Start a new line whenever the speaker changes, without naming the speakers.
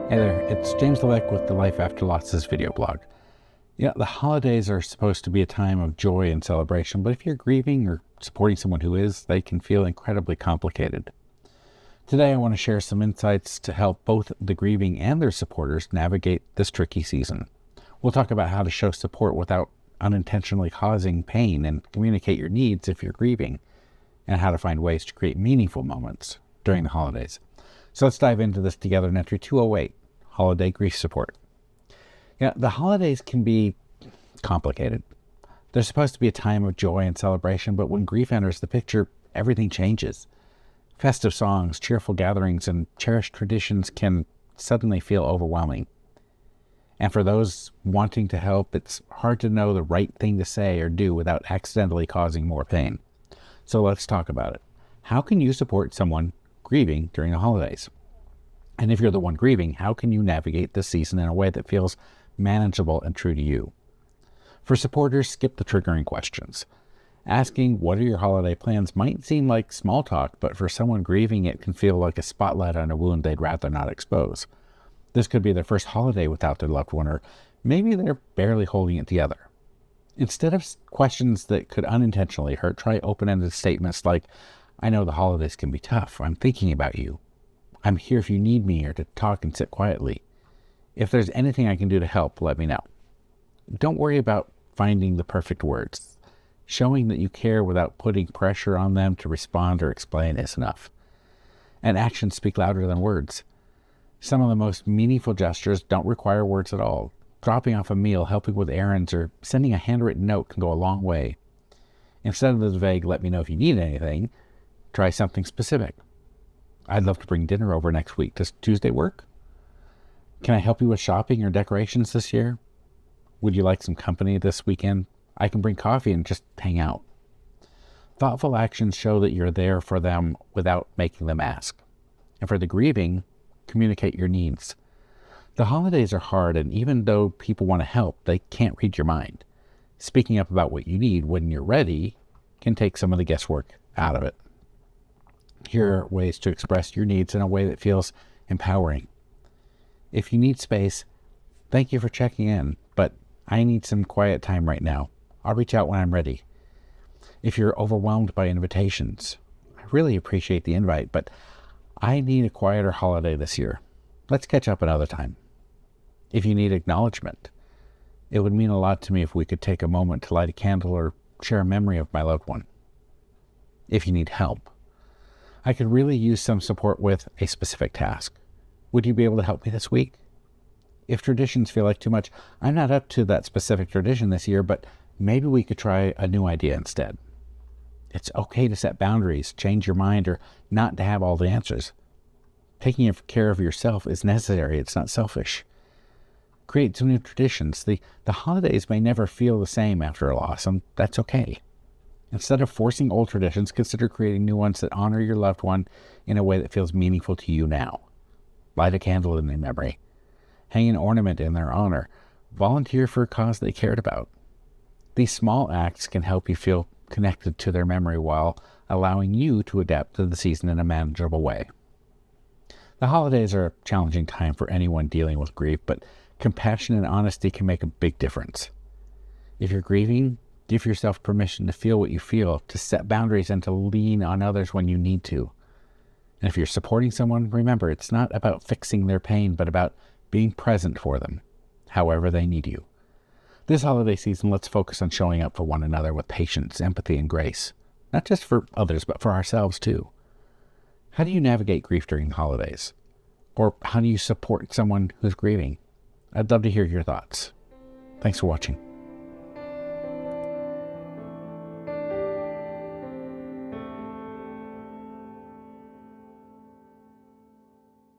Hey there, it's James Levick with the Life After Losses video blog. Yeah, the holidays are supposed to be a time of joy and celebration, but if you're grieving or supporting someone who is, they can feel incredibly complicated. Today I want to share some insights to help both the grieving and their supporters navigate this tricky season. We'll talk about how to show support without unintentionally causing pain and communicate your needs if you're grieving, and how to find ways to create meaningful moments during the holidays. So let's dive into this together in entry 208, Holiday Grief Support. Yeah, the holidays can be complicated. They're supposed to be a time of joy and celebration, but when grief enters the picture, everything changes. Festive songs, cheerful gatherings, and cherished traditions can suddenly feel overwhelming. And for those wanting to help, it's hard to know the right thing to say or do without accidentally causing more pain. So let's talk about it. How can you support someone grieving during the holidays? And if you're the one grieving, how can you navigate this season in a way that feels manageable and true to you? For supporters, skip the triggering questions. Asking what are your holiday plans might seem like small talk, but for someone grieving, it can feel like a spotlight on a wound they'd rather not expose. This could be their first holiday without their loved one, or maybe they're barely holding it together. Instead of questions that could unintentionally hurt, try open-ended statements like, I know the holidays can be tough. I'm thinking about you. I'm here if you need me or to talk and sit quietly. If there's anything I can do to help, let me know. Don't worry about finding the perfect words. Showing that you care without putting pressure on them to respond or explain is enough. And actions speak louder than words. Some of the most meaningful gestures don't require words at all. Dropping off a meal, helping with errands, or sending a handwritten note can go a long way. Instead of the vague, let me know if you need anything, try something specific. I'd love to bring dinner over next week. Does Tuesday work? Can I help you with shopping or decorations this year? Would you like some company this weekend? I can bring coffee and just hang out. Thoughtful actions show that you're there for them without making them ask. And for the grieving, communicate your needs. The holidays are hard, and even though people want to help, they can't read your mind. Speaking up about what you need when you're ready can take some of the guesswork out of it. Here are ways to express your needs in a way that feels empowering. If you need space, thank you for checking in, but I need some quiet time right now. I'll reach out when I'm ready. If you're overwhelmed by invitations, I really appreciate the invite, but I need a quieter holiday this year. Let's catch up another time. If you need acknowledgement, it would mean a lot to me if we could take a moment to light a candle or share a memory of my loved one. If you need help, I could really use some support with a specific task. Would you be able to help me this week? If traditions feel like too much, I'm not up to that specific tradition this year, but maybe we could try a new idea instead. It's okay to set boundaries, change your mind, or not to have all the answers. Taking care of yourself is necessary. It's not selfish. Create some new traditions. The holidays may never feel the same after a loss, and that's okay. Instead of forcing old traditions, consider creating new ones that honor your loved one in a way that feels meaningful to you now. Light a candle in their memory. Hang an ornament in their honor. Volunteer for a cause they cared about. These small acts can help you feel connected to their memory while allowing you to adapt to the season in a manageable way. The holidays are a challenging time for anyone dealing with grief, but compassion and honesty can make a big difference. If you're grieving, give yourself permission to feel what you feel, to set boundaries, and to lean on others when you need to. And if you're supporting someone, remember, it's not about fixing their pain, but about being present for them, however they need you. This holiday season, let's focus on showing up for one another with patience, empathy, and grace. Not just for others, but for ourselves too. How do you navigate grief during the holidays? Or how do you support someone who's grieving? I'd love to hear your thoughts. Thanks for watching.